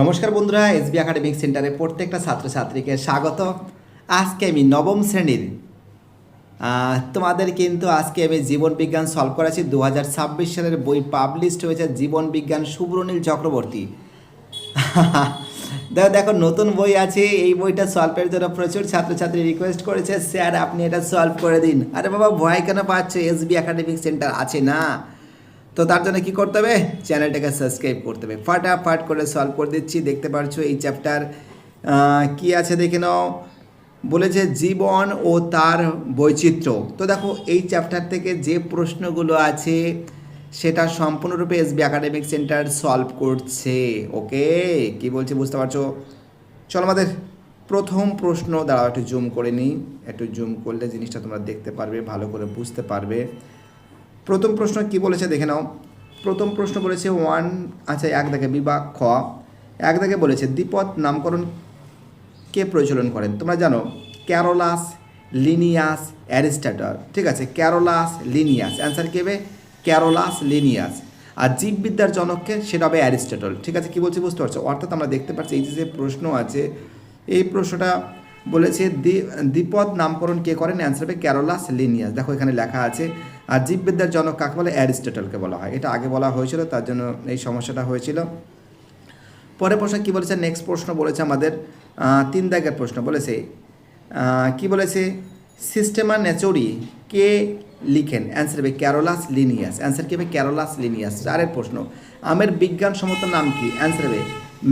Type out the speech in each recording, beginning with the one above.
নমস্কার বন্ধুরা, SB academic সেন্টারে প্রত্যেকটা ছাত্রছাত্রীকে স্বাগত। আজকে আমি নবম শ্রেণীর তোমাদের কিন্তু আজকে আমি জীবন বিজ্ঞান সলভ করেছি। 2026 সালের বই পাবলিশড হয়েছে জীবন বিজ্ঞান, সুব্রনীল চক্রবর্তী। দেখো নতুন বই আছে, এই বইটা সলভের জন্য প্রচুর ছাত্রছাত্রী রিকোয়েস্ট করেছে, স্যার আপনি এটা সলভ করে দিন। আরে বাবা ভয় কেন পাচ্ছ, এসবি একাডেমিক সেন্টার আছে না? তো তার জন্য কী করতে হবে, চ্যানেলটাকে সাবস্ক্রাইব করতে হবে। ফাটাফাট করে সলভ করে দিচ্ছি। দেখতে পাচ্ছ এই চ্যাপ্টার কি আছে দেখে নাও। বলেছে জীবন ও তার বৈচিত্র্য। তো দেখো এই চ্যাপ্টার থেকে যে প্রশ্নগুলো আছে সেটা সম্পূর্ণরূপে এসবি একাডেমিক সেন্টার সলভ করছে। ওকে, কি বলছে বুঝতে পারছো? চলো আমাদের প্রথম প্রশ্ন, দাঁড়াও একটু জুম করে নিই। একটু জুম করলে জিনিসটা তোমরা দেখতে পারবে, ভালো করে বুঝতে পারবে। প্রথম প্রশ্ন কি বলেছে দেখে নাও। প্রথম প্রশ্ন বলেছে আচ্ছা এক দেখে বিভাগ খ, এক দেখে বলেছে দ্বিপদ নামকরণ কে প্রচলন করেন? তোমরা জানো ক্যারোলাস, লিনিয়াস, অ্যারিস্টটল। ঠিক আছে, ক্যারোলাস, লিনিয়াস, অ্যান্সার কী হবে? Carolus, Linnaeus. আর জীববিদ্যার জনককে, সেটা হবে অ্যারিস্টটল। ঠিক আছে, কী বলছি বুঝতে পারছো? অর্থাৎ আমরা দেখতে পাচ্ছি এই যে প্রশ্ন আছে, এই প্রশ্নটা বলেছে দ্বিপদ নামকরণ কে করেন? অ্যান্সার হবে ক্যারোলাস, লিনিয়াস। দেখো এখানে লেখা আছে। আর জীববিদ্যার জনক কাকে বলে? অ্যারিস্টটলকে বলা হয়। এটা আগে বলা হয়েছিল, তার জন্য এই সমস্যাটা হয়েছিল। পরের প্রশ্ন কী বলেছে? নেক্সট প্রশ্ন বলেছে আমাদের 3 দাগের প্রশ্ন বলেছে কি বলেছে? সিস্টেমা ন্যাচুরি কে লিখেন? অ্যান্সার হবে ক্যারোলাস, লিনিয়াস। অ্যান্সার কী হবে? Carolus, Linnaeus. 4 প্রশ্ন আমের বিজ্ঞানসম্মত নাম কি? অ্যান্সার হবে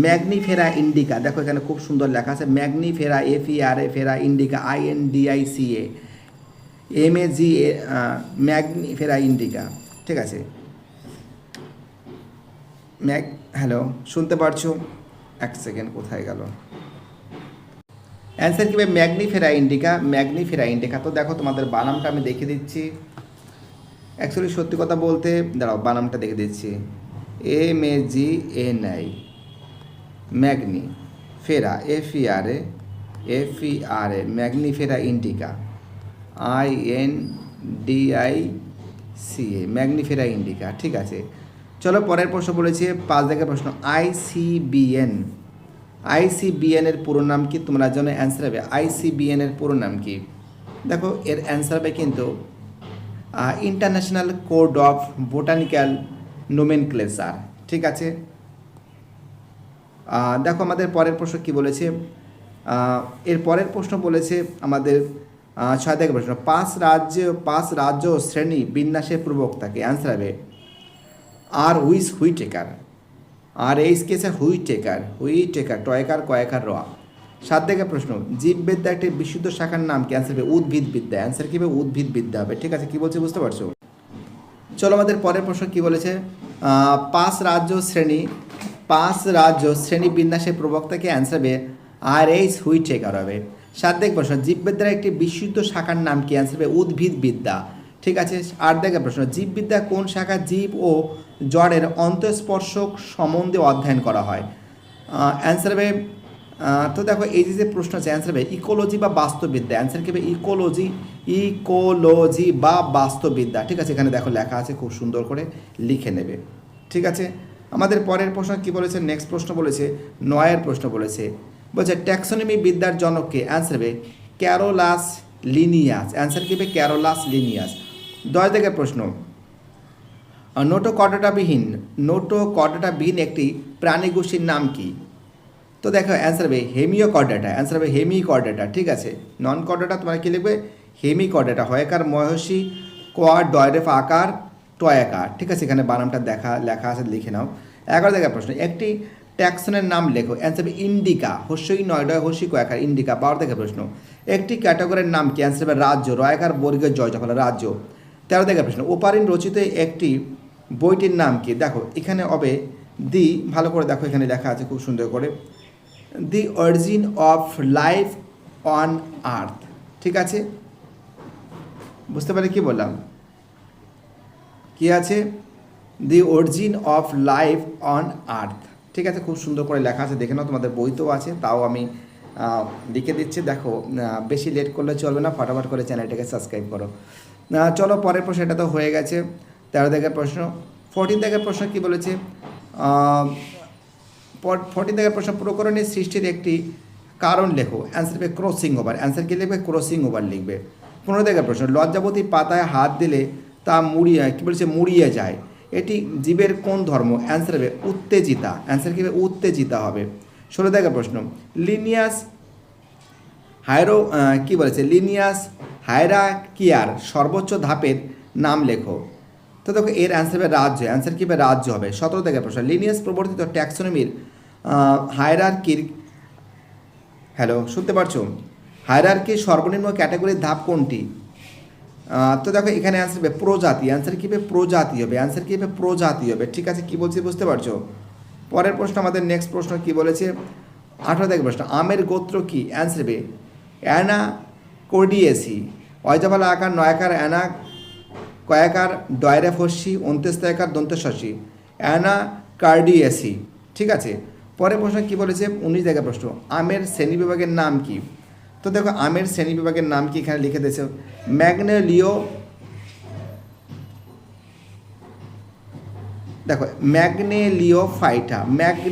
ম্যাগনিফেরা ইন্ডিকা। দেখো এখানে খুব সুন্দর লেখা আছে ম্যাগনিফেরা, FERA, ফেরা ইন্ডিকা, INDICA, MAGA, ম্যাগনিফেরা ইন্ডিকা। ঠিক আছে, হ্যালো, শুনতে পারছো? এক সেকেন্ড, কোথায় গেল? অ্যান্সার কী হবে? ম্যাগনিফেরা ইন্ডিকা, ম্যাগনিফেরা ইন্ডিকা। তো দেখো তোমাদের বানামটা আমি দেখে দিচ্ছি। অ্যাকচুয়ালি সত্যি কথা বলতে, দাঁড়াও বানামটা দেখে দিচ্ছি। MAGNI, ম্যাগনি ফেরা, FERA, ম্যাগনিফেরা ইন্ডিকা, INDICA, ম্যাগনিফেরা ইন্ডিকা। ঠিক আছে, চলো পরের প্রশ্ন বলেছে 5 দাগের প্রশ্ন ICBN এর পুরো নাম কি? তোমরা জানো অ্যান্সার হবে ICBN এর পুরো নাম কি? দেখো এর অ্যান্সার হবে কিন্তু international code of botanical nomenclature. ঠিক আছে, দেখো আমাদের পরের প্রশ্ন কি বলেছে? এর পরের প্রশ্ন বলেছে আমাদের 6 দাগের প্রশ্ন পাঁচ রাজ্য শ্রেণী বিন্যাসের প্রবক্তাকে। অ্যান্সার হবে হুইটেকার। আর এইচ কেসে হুইটেকার, টয়কার, কয়েকার, র। 7 দাগের প্রশ্ন জীববিদ্যা একটি বিশুদ্ধ শাখার নাম কি? অ্যান্সার হবে উদ্ভিদবিদ্যা। অ্যান্সার কী হবে? উদ্ভিদবিদ্যা হবে। ঠিক আছে, কী বলছে বুঝতে পারছো? চলো আমাদের পরের প্রশ্ন কি বলেছে? পাঁচ রাজ্য শ্রেণী বিন্যাসের প্রবক্তাকে। অ্যান্সার হবে RH হুইটেকার হবে। 7 দাগের প্রশ্ন জীববিদ্যার একটি বিশুদ্ধ শাখার নাম কি? অ্যান্সার হবে উদ্ভিদবিদ্যা। ঠিক আছে, 8 দাগের প্রশ্ন জীববিদ্যা কোন শাখা জীব ও জড়ের অন্তঃস্পর্শক সম্বন্ধে অধ্যয়ন করা হয়? অ্যান্সার হবে তো দেখো এই যে প্রশ্ন আছে, অ্যান্সার হবে ইকোলজি বা বাস্তুবিদ্যা। অ্যান্সার কী হবে? ইকোলজি বা বাস্তুবিদ্যা। ঠিক আছে, এখানে দেখো লেখা আছে, খুব সুন্দর করে লিখে নেবে। ঠিক আছে, আমাদের পরের প্রশ্ন কি বলেছে? নেক্সট প্রশ্ন বলেছে 9 প্রশ্ন বলেছে ট্যাক্সোনমি বিদ্যার জনককে। অ্যান্সার হবে ক্যারোলাস, লিনিয়াস। অ্যান্সার কী হবে? Carolus, Linnaeus. 10 দাগের প্রশ্ন নোটোকর্ডাটাবিহীন একটি প্রাণীগোষ্ঠীর নাম কি? তো দেখো অ্যান্সার হবে হেমিওকর্ডাটা। অ্যান্সার হবে হেমিকর্ডাটা। ঠিক আছে, নন কর্ডাটা তোমরা কী লিখবে? হেমিকর্ডাটা। হয়কার ময়সী, কোয়ার ডয়রেফ আকার, টয়াকার। ঠিক আছে, এখানে বানামটা লেখা আছে, লিখে নাও। 11 দাগের প্রশ্ন একটি ট্যাক্সনের নাম লেখো। অ্যান্সার হবে ইন্ডিকা, হস্যই নয় ডয় হস্যি কয়াকার, ইন্ডিকা। 12 দাগের প্রশ্ন একটি ক্যাটাগরির নাম কি? অ্যান্সার হবে রাজ্য, রয়াকার বর্গের জয় যফলা, রাজ্য। 13 দাগের প্রশ্ন ওপারিন রচিত একটি বইটির নাম কি? দেখো এখানে হবে ভালো করে দেখো, এখানে লেখা আছে খুব সুন্দর করে, দি origin of life on earth. ঠিক আছে, বুঝতে পারি কি বললাম? কি আছে? দি origin of life on earth. ঠিক আছে, খুব সুন্দর করে লেখা আছে, দেখে নাও, তোমাদের বইতেও আছে, তাও আমি লিখে দিচ্ছি। দেখো বেশি লেট করলে চলবে না, ফটাফট করে চ্যানেলটাকে সাবস্ক্রাইব করো। চলো পরের প্রশ্ন, এটা তো হয়ে গেছে। 13 দাগের প্রশ্ন 14 দাগের প্রশ্ন কি বলেছে? 14 থেকে প্রশ্ন, প্রকরণের সৃষ্টির একটি কারণ লেখো। অ্যান্সার হবে ক্রসিং ওভার। অ্যান্সার কি লিখবে? ক্রসিং ওভার লিখবে। 15 থেকে প্রশ্ন, লজ্জাবতী পাতায় হাত দিলে তা মুড়িয়ে যায়, এটি জীবের কোন ধর্ম? অ্যান্সার হবে উত্তেজিতা। অ্যান্সার কি হবে? উত্তেজিতা হবে। 16 থেকে প্রশ্ন, লিনিয়াস লিনিয়াস হায়ারার্কিয়ার সর্বোচ্চ ধাপের নাম লেখো। তো দেখো এর অ্যান্সার হবে রাজ্য। অ্যান্সার কী হবে? রাজ্য হবে। 17 থেকে প্রশ্ন, লিনিয়াস প্রবর্তিত ট্যাক্সোনমির হায়ারার্কির শুনতে পারছো? হায়ারার্কির সর্বনিম্ন ক্যাটাগরির ধাপ কোনটি? তো দেখো এখানে অ্যান্সার হবে প্রজাতি। অ্যান্সার কী হবে? প্রজাতি হবে। অ্যান্সার কী হবে? প্রজাতি হবে। ঠিক আছে, কী বলছি বুঝতে পারছো? পরের প্রশ্ন, আমাদের নেক্সট প্রশ্ন কী বলেছে? 18 থেকে প্রশ্ন, আমের গোত্র কি? অ্যান্সার হবে অ্যানাকোর্ডিয়েসি। অয়জাবালা আকার নয়াকার অ্যানা কয়াকার ডয়রে ফস্যি অন্ত্যেস্তয়কার দন্তেশ্বসী, অ্যানাকার্ডিয়েসি। ঠিক আছে, পরের প্রশ্ন কী বলেছে? 19 থেকে প্রশ্ন, আমের শ্রেণীবিভাগের নাম কি? তো দেখো আমের শ্রেণীবিভাগের নাম কি এখানে লিখে দিয়েছে?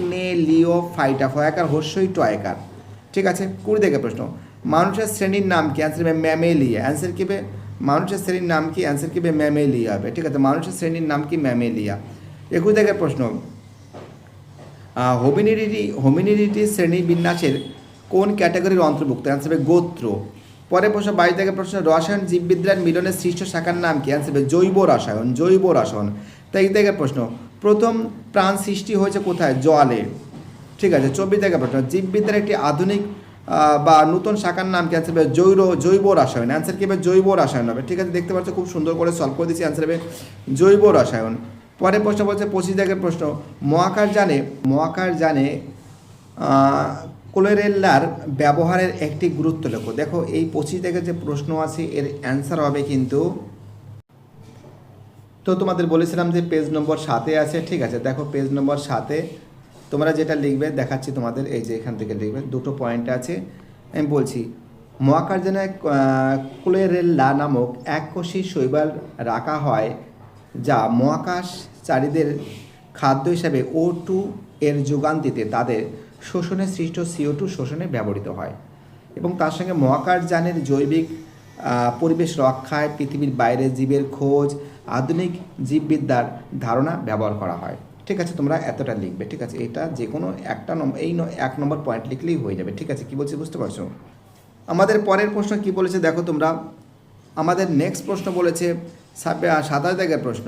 ম্যাগনেলিওফাইটা ফয়াকার হস্যই টয়কার। ঠিক আছে, 20 থেকে প্রশ্ন, মানুষের শ্রেণীর নাম কি? অ্যান্সার হবে ম্যামেলিয়া। অ্যান্সার কী হবে? মানুষের শ্রেণীর নাম কি? অ্যান্সার কী হবে? ম্যামেলিয়া হবে। ঠিক আছে, মানুষের শ্রেণীর নাম কি? ম্যামেলিয়া। 21 থেকে প্রশ্ন, হোমিনিডিটি শ্রেণী বিন্যাসের কোন ক্যাটাগরির অন্তর্ভুক্ত? অ্যান্সার হবে গোত্র। পরের প্রশ্ন, 22 থেকে প্রশ্ন, রসায়ন জীববিদ্যার মিলনের সৃষ্ট শাখার নাম কি? অ্যান্সার হবে জৈব রসায়ন। জৈব রসায়ন। 23 থেকে প্রশ্ন, প্রথম প্রাণ সৃষ্টি হয়েছে কোথায়? জলে। ঠিক আছে, 24 থেকে প্রশ্ন, জীববিদ্যার একটি আধুনিক বা নতুন শাখার নাম কি? অ্যান্সার হবে জৈব রসায়ন। অ্যান্সার কী হবে? জৈব রসায়ন হবে। ঠিক আছে, দেখতে পাচ্ছ খুব সুন্দর করে সলভ করে দিচ্ছি। অ্যান্সার হবে জৈব রসায়ন। পরের প্রশ্ন বলছে 25 থেকে প্রশ্ন, মহাকাশ জানে কোলোরেল্লার ব্যবহারের একটি গুরুত্ব লেখো। দেখো এই 25 থেকে যে প্রশ্ন আছে এর অ্যান্সার হবে কিন্তু, তো তোমাদের বলেছিলাম যে পেজ নম্বর 7-এ আছে। ঠিক আছে, দেখো পেজ নম্বর 7-এ তোমরা যেটা লিখবে দেখাচ্ছি তোমাদের, এই যে এখান থেকে লিখবে, দুটো পয়েন্ট আছে। আমি বলছি, মহাকাশযানে কোলোরেল্লা নামক এককোষী শৈবাল রাখা হয় যা মহাকাশচারীদের খাদ্য হিসাবে O2 এর যোগান দিতে তাদের শোষণে সৃষ্ট CO2 শোষণে ব্যবহৃত হয়, এবং তার সঙ্গে মহাকাশযানের জৈবিক পরিবেশ রক্ষায় পৃথিবীর বাইরে জীবের খোঁজ, আধুনিক জীববিদ্যার ধারণা ব্যবহার করা হয়। ঠিক আছে, তোমরা এতটা লিখবে। ঠিক আছে, এটা যে কোনো একটা এক নম্বর পয়েন্ট লিখলেই হয়ে যাবে। ঠিক আছে, কী বলছি বুঝতে পারছো? আমাদের পরের প্রশ্ন কি বলেছে দেখো তোমরা, আমাদের নেক্সট প্রশ্ন বলেছে 27 থেকে প্রশ্ন,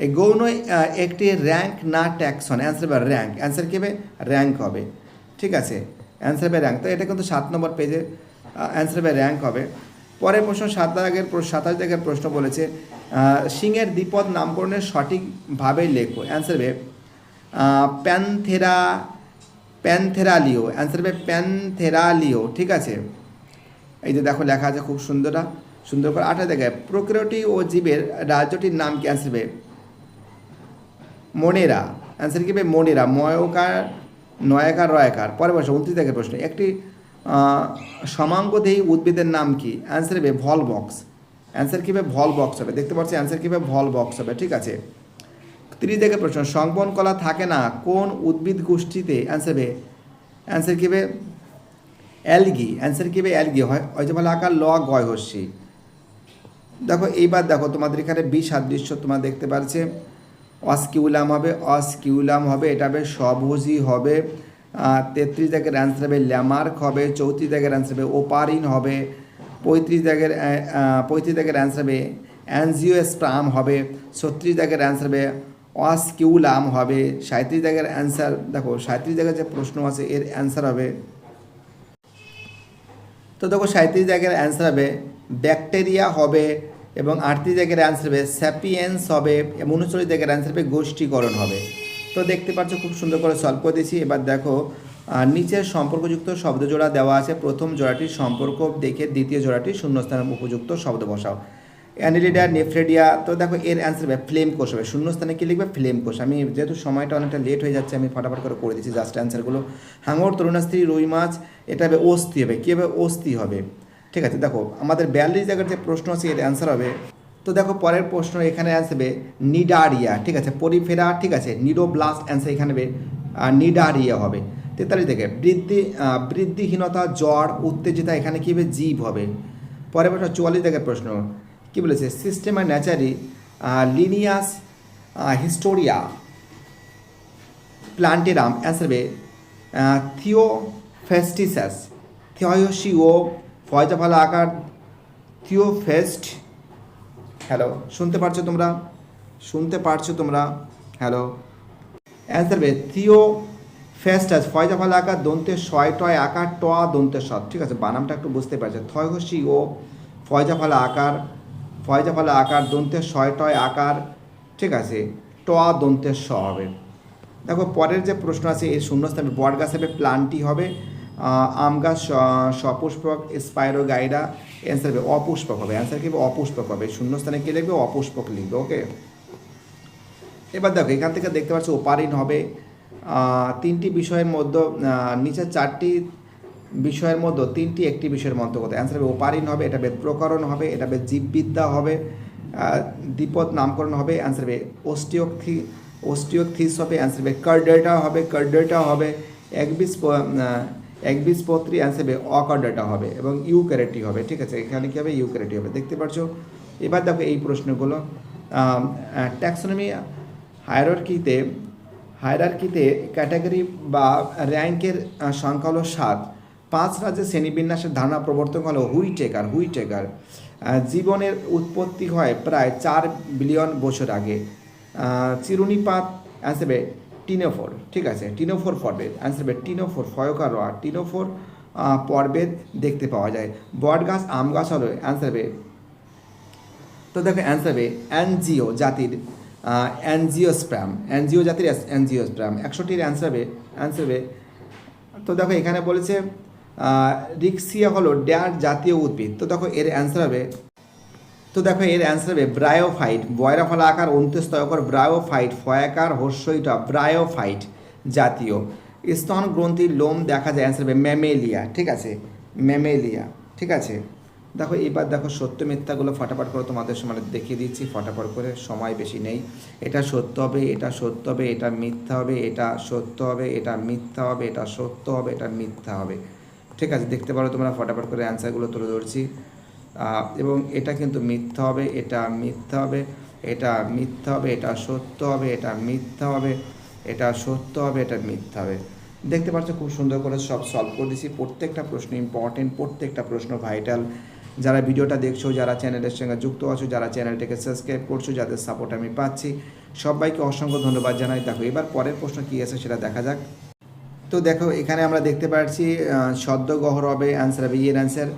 এই গৌণ একটি র্যাঙ্ক না ট্যাক্সন। অ্যান্সার হবে র্যাঙ্ক। অ্যান্সার কী হবে? র্যাঙ্ক হবে। ঠিক আছে, অ্যান্সার হবে র্যাঙ্ক। তো এটা কিন্তু 7 নম্বর পেজে অ্যান্সার হবে র্যাঙ্ক হবে। পরের প্রশ্ন 27 থেকে প্রশ্ন বলেছে, সিংহের দ্বিপদ নামকরণের সঠিকভাবে লেখো। অ্যান্সার হবে প্যানথেরালিও। অ্যান্সার হবে প্যানথেরালিও। ঠিক আছে, এই যে দেখো লেখা আছে খুব সুন্দর করে। 28 থেকে, প্রকৃতি ও জীবের রাজ্যটির নাম কি? অ্যান্সার হবে মনেরা। অ্যান্সার কি হবে? মনেরা। নয়াকার রয়াকার। পরের প্রশ্ন 29 থেকে প্রশ্ন, একটি সমাঙ্গদেহী উদ্ভিদের নাম কি? অ্যান্সার হবে ভলবক্স। অ্যান্সার কী হবে? ভলবক্স হবে। দেখতে পাচ্ছি অ্যান্সার কী হবে? ভলবক্স হবে। ঠিক আছে, 30 থেকে প্রশ্ন, সংবহন কলা থাকে না কোন উদ্ভিদ গোষ্ঠীতে? অ্যান্সার কী হবে? অ্যালগি। অ্যান্সার কী হবে? অ্যালগি হয়। ওই যে বলে আকার ল গয় হস্যি। দেখো এইবার দেখো তোমাদের এখানে বিসাদৃশ্য তোমরা দেখতে পারছে, অস্কিউলাম হবে, এটা হবে সবুজি হবে। 33 থেকে অ্যান্সার হবে ল্যামার্ক হবে। 34 থেকে অ্যান্সার হবে ওপারিন হবে। 35 থেকে অ্যান্সার হবে অ্যানজিওস্পার্ম হবে। 36 থেকে অ্যান্সার হবে অস্কিউলাম হবে। 37 থেকে অ্যান্সার দেখো, 37 থেকে যে প্রশ্ন আছে এর অ্যান্সার হবে, তো দেখো 37 জায়গার অ্যান্সার হবে ব্যাকটেরিয়া হবে, এবং 38 জায়গার অ্যান্সার হবে স্যাপিয়েন্স হবে, এবং 39 জায়গার অ্যান্সার হবে গোষ্ঠীকরণ হবে। তো দেখতে পাচ্ছ খুব সুন্দর করে সলভ করে দিয়েছি। এবার দেখো নিচের সম্পর্কযুক্ত শব্দ জোড়া দেওয়া আছে, প্রথম জোড়াটির সম্পর্ক দেখে দ্বিতীয় জোড়াটি শূন্যস্থানের উপযুক্ত শব্দ বসাও। অ্যানিলিডা, নেফ্রেডিয়া। তো দেখো এর অ্যান্সার হবে ফ্লেম কোষ হবে। শূন্যস্থানে কী লিখবে? ফ্লেম কোষ। আমি যেহেতু সময়টা অনেকটা লেট হয়ে যাচ্ছে আমি ফটাফট করে দিচ্ছি জাস্ট অ্যান্সারগুলো। হাঙর, তরুণাস্ত্রী, রুই মাছ, এটা হবে অস্থি হবে। কী হবে? অস্থি হবে। ঠিক আছে, দেখো আমাদের 42 জায়গার যে প্রশ্ন আছে এর অ্যান্সার হবে, তো দেখো পরের প্রশ্ন এখানে আসবে নিডারিয়া। ঠিক আছে, পরিফেরা। ঠিক আছে, নিডোব্লাস্ট। অ্যান্সার এখানে হবে নিডারিয়া হবে। 43 থেকে বৃদ্ধিহীনতা, জ্বর, উত্তেজিতা, এখানে কী হবে? জীব হবে। পরের প্রশ্ন 44 থেকে প্রশ্ন কী বলেছে? সিস্টেমা ন্যাচারি লিনিয়াস হিস্টোরিয়া প্লান্টেরাম, অ্যান্সার হবে থিওফেস্টিসাস, থিওসিও, ফয়জাফলা আকার থিওফেস্ট। হ্যালো, শুনতে পারছো তোমরা? হ্যালো, অ্যান্সার হবে থিওফেস্টাস, ফয়জাফলা আকার দন্তে শয় টয় আকার ট দন্তে সৎ। ঠিক আছে, বানামটা একটু বুঝতে পারছে। থিওসিও, ফয়জাফলা আকার দন্তে শয় টয় আকার, ঠিক আছে, ট দন্তে স হবে। দেখো পরের যে প্রশ্ন আছে, এই শূন্যস্থানে বট গাছ হবে প্লান্টি হবে, আম গাছ সপুষ্পক, স্পাইরোগাইডা, অ্যান্সার হবে অপুষ্পক হবে। অ্যান্সার কি হবে? অপুষ্পক হবে। শূন্যস্থানে কী লিখবে? অপুষ্পক লিখবে। ওকে, এবার দেখো এখান থেকে দেখতে পাচ্ছ ওপারিন হবে। তিনটি বিষয়ের মধ্যে নিচে চারটি বিষয়ের মধ্যে তিনটি একটি বিষয়ের মন্তব্য। অ্যান্সার হবে ওপারিন হবে, এটা হবে প্রকরণ হবে, এটা হবে জীববিদ্যা হবে, দ্বিপদ নামকরণ হবে। অ্যান্সার হবে ওস্টিওকথিস হবে। অ্যান্সার হবে কার্ডেটা হবে। একবীজপত্রী, অ্যান্সার হবে অকার্ডেটা হবে, এবং ইউক্যারিওটি হবে। ঠিক আছে, এখানে কী হবে? ইউক্যারিওটি হবে। দেখতে পাচ্ছ। এবার দেখো এই প্রশ্নগুলো ট্যাক্সোনমি হায়ারার্কিতে ক্যাটাগরি বা র্যাঙ্কের সংখ্যা হলো 7। 5 রাজ্যের শ্রেণীবিন্যাসের ধারণা প্রবর্তন হলো হুইটেকার। জীবনের উৎপত্তি হয় প্রায় 4 বিলিয়ন বছর আগে। চিরুনিপাত, অ্যান্সার হবে টিনোফোর। ঠিক আছে, টিনোফোর পর্বেত, অ্যান্সার হবে টিনোফোর, ফয়কার টিনোফোর পর্বেত দেখতে পাওয়া যায়। বট গাছ, আম গাছ হলো, অ্যান্সার হবে। তো দেখো অ্যান্সার হবে অ্যানজিও জাতির অ্যানজিওস্প্রাম। 100টির অ্যান্সার হবে। তো দেখো এখানে বলেছে রিক্সিয়া হলো ড্যাশ জাতীয় উদ্ভিদ। তো দেখো এর অ্যান্সার হবে ব্রায়োফাইট, বয়রা ফলা আকার অন্ত্যস্তয়কর ব্রায়োফাইট, ফয়াকার হর্ষইটা ব্রায়োফাইট জাতীয়। স্তন গ্রন্থির লোম দেখা যায়, অ্যান্সার হবে ম্যামেলিয়া। ঠিক আছে, ম্যামেলিয়া। ঠিক আছে, দেখো এবার দেখো সত্য মিথ্যাগুলো ফটাফট করে তোমাদের সামনে দেখিয়ে দিচ্ছি, ফটাফট করে, সময় বেশি নেই। এটা সত্য হবে, এটা সত্য হবে, এটা মিথ্যা হবে, এটা সত্য হবে, এটা মিথ্যা হবে, এটা সত্য হবে, এটা মিথ্যা হবে। ঠিক আছে, দেখতে পারো তোমরা, ফটাফট করে অ্যান্সারগুলো তুলে ধরছি। এবং এটা কিন্তু মিথ্যা হবে, এটা মিথ্যা হবে, এটা মিথ্যা হবে, এটা সত্য হবে, এটা মিথ্যা হবে, এটা সত্য হবে, এটা মিথ্যা হবে। দেখতে পাচ্ছ খুব সুন্দর করে সব সলভ করে দিচ্ছি। প্রত্যেকটা প্রশ্ন ইম্পর্টেন্ট, প্রত্যেকটা প্রশ্ন ভাইটাল। যারা ভিডিওটা দেখছো, যারা চ্যানেলের সঙ্গে যুক্ত আছো, যারা চ্যানেলটাকে সাবস্ক্রাইব করছো, যাদের সাপোর্ট আমি পাচ্ছি, সবাইকে অসংখ্য ধন্যবাদ জানাই। দেখো এবার পরের প্রশ্ন কী আছে সেটা দেখা যাক। তো দেখো এখানে আমরা দেখতে পাচ্ছি সদ্যগহর হবে, অ্যান্সার হবে এর অ্যান্সার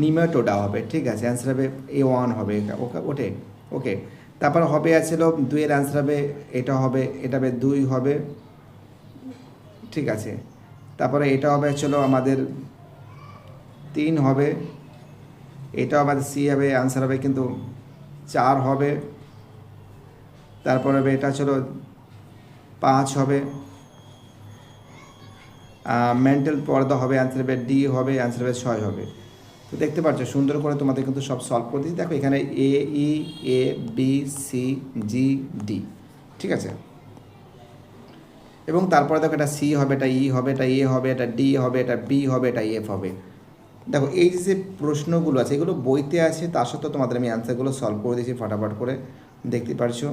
নিমেটোডা হবে। ঠিক আছে, অ্যান্সার হবে A1 হবে। ওকে, তারপর হবে আছিল 2-এর অ্যান্সার হবে এটা হবে 2 হবে। ঠিক আছে, তারপরে এটা হবে চলো আমাদের 3 হবে, এটা আমাদের সি হবে, অ্যান্সার হবে কিন্তু 4 হবে। তারপর হবে এটা চলো 5 হবে। মেন্টাল পর্দা হবে, অ্যান্সার হবে ডি হবে, অ্যান্সার হবে 6 হবে। তো দেখতে পাচ্ছ সুন্দর করে তোমাদের কিন্তু সব সলভ করে দিচ্ছি। দেখো এখানে AEABCGD। ঠিক আছে, এবং তারপরে দেখো এটা সি হবে, এটা ই হবে, এটা এ হবে, এটা ডি হবে, এটা বি হবে, এটা এফ হবে। দেখো এই যে প্রশ্নগুলো আছে এগুলো বইতে আছে, তার সত্ত্বেও তোমাদের আমি অ্যান্সারগুলো সলভ করে দিয়েছি ফটাফট করে। দেখতে পারছো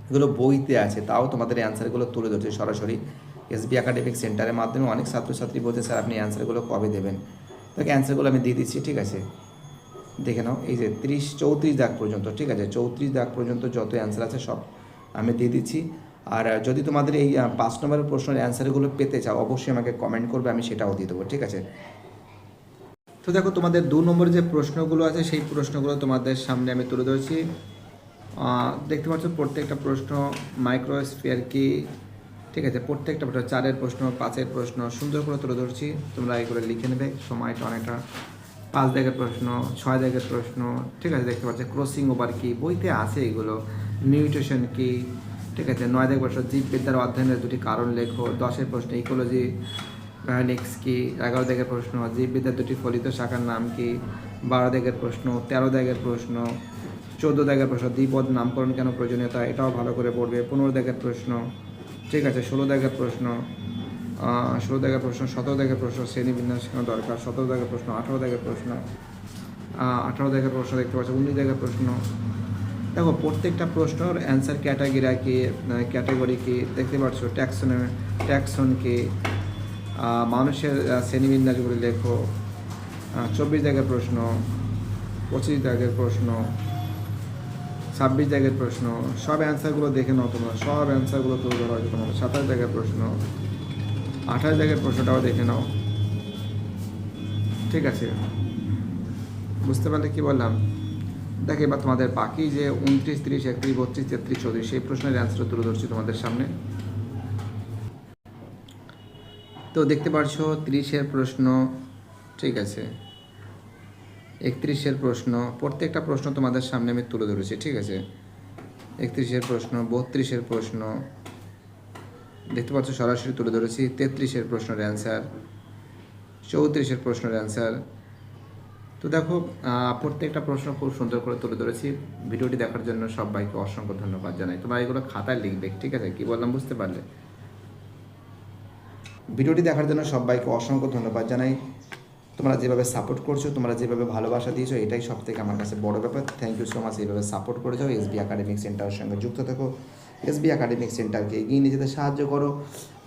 এগুলো বইতে আছে, তাও তোমাদের অ্যান্সারগুলো তুলে ধরছে সরাসরি এসবি একাডেমিক সেন্টারের মাধ্যমে। অনেক ছাত্রছাত্রী বলছে স্যার আপনি অ্যান্সারগুলো কবে দেবেন। দেখো অ্যান্সারগুলো আমি দিয়ে দিচ্ছি। ঠিক আছে, দেখে নাও, এই যে 34 দাগ পর্যন্ত। ঠিক আছে, 34 দাগ পর্যন্ত যত অ্যান্সার আছে সব আমি দিয়ে দিচ্ছি। আর যদি তোমাদের এই 5 নম্বরের প্রশ্নের অ্যান্সারগুলো পেতে চাও অবশ্যই আমাকে কমেন্ট করবে, আমি সেটাও দিয়ে দেবো। ঠিক আছে, তো দেখো তোমাদের 2 নম্বরের যে প্রশ্নগুলো আছে সেই প্রশ্নগুলো তোমাদের সামনে আমি তুলে ধরছি। দেখতে পাচ্ছ প্রত্যেকটা প্রশ্ন মাইক্রোস্ফিয়ার কি। ঠিক আছে, প্রত্যেকটা প্রশ্ন 4-এর প্রশ্ন, 5-এর প্রশ্ন সুন্দর করে তুলে ধরছি, তোমরা এগুলো লিখে নেবে, সময়টা অনেকটা। 5 দাগের প্রশ্ন, 6 দাগের প্রশ্ন। ঠিক আছে, দেখতে পাচ্ছ ক্রসিং ওভার কি, বইতে আছে এগুলো। মিউটেশন কি। ঠিক আছে, 9 দাগের প্রশ্ন জীববিদ্যার অধ্যয়নের 2টি কারণ লেখো। 10-এর প্রশ্ন ইকোলজি নেক্স কি। 11 দাগের প্রশ্ন জীববিদ্যার 2টি ফলিত শাখার নাম কি। 12 দাগের প্রশ্ন, 13 দাগের প্রশ্ন, 14 দাগের প্রশ্ন দ্বিপদ নামকরণ কেন প্রয়োজনীয়তা, এটাও ভালো করে পড়বে। 15 দাগের প্রশ্ন, ঠিক আছে, 16 দাগের প্রশ্ন, 16 দাগের প্রশ্ন, 17 দাগের প্রশ্ন, শ্রেণীবিন্যাস কেন দরকার, 17 দাগের প্রশ্ন, 18 দাগের প্রশ্ন, 18 দাগের প্রশ্ন দেখতে পাচ্ছ, 19 দাগের প্রশ্ন। দেখো প্রত্যেকটা প্রশ্নর অ্যান্সার ক্যাটাগরি কি দেখতে পাচ্ছ, ট্যাক্সন কি, মানুষের শ্রেণীবিন্যাসগুলি লেখো। 24 দাগের প্রশ্ন, 25 দাগের প্রশ্ন, 26 দাগের প্রশ্ন, সব অ্যান্সারগুলো দেখে নাও তোমরা, সব অ্যান্সারগুলো তুলে ধরা হয়েছে তোমাদের। 27 দাগের প্রশ্ন, 28 দাগের প্রশ্নটাও দেখে নাও। ঠিক আছে, বুঝতে পারলে কি বললাম? দেখো এবার তোমাদের বাকি যে 29, 30, 31, 32, 33, 34 সেই প্রশ্নের অ্যান্সার তুলে ধরছি তোমাদের সামনে। তো দেখতে পাচ্ছ 30-এর প্রশ্ন, ঠিক আছে, 31-এর প্রশ্ন, প্রত্যেকটা প্রশ্ন তোমাদের সামনে আমি তুলে ধরেছি। ঠিক আছে, 31-এর প্রশ্ন, 32-এর প্রশ্ন দেখতে পাচ্ছ সরাসরি তুলে ধরেছি, 33-এর প্রশ্নের অ্যান্সার, 34-এর প্রশ্নের অ্যান্সার। তো দেখো প্রত্যেকটা প্রশ্ন খুব সুন্দর করে তুলে ধরেছি। ভিডিওটি দেখার জন্য সবাইকে অসংখ্য ধন্যবাদ জানাই। তোমরা এগুলো খাতায় লিখবে, ঠিক আছে? কি বললাম বুঝতে পারলে? ভিডিওটি দেখার জন্য সবাইকে অসংখ্য ধন্যবাদ জানাই। তোমরা যেভাবে সাপোর্ট করছো, তোমরা যেভাবে ভালোবাসা দিয়েছো, এটাই সব থেকে আমার কাছে বড় ব্যাপার। Thank you so much. এইভাবে সাপোর্ট করে যাও, এসবি একাডেমিক সেন্টারের সঙ্গে যুক্ত থাকো, এসবি একাডেমিক সেন্টারকে এগিয়ে নিয়ে যেতে সাহায্য করো।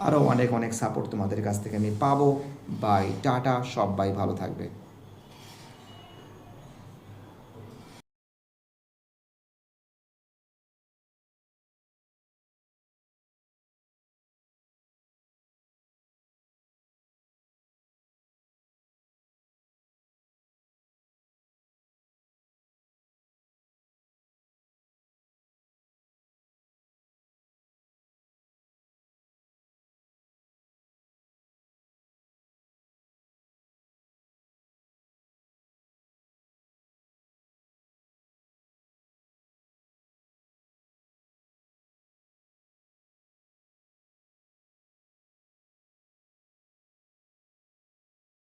আরও অনেক অনেক সাপোর্ট তোমাদের কাছ থেকে আমি পাবো। বাই, টাটা, সবাই ভালো থাকবে।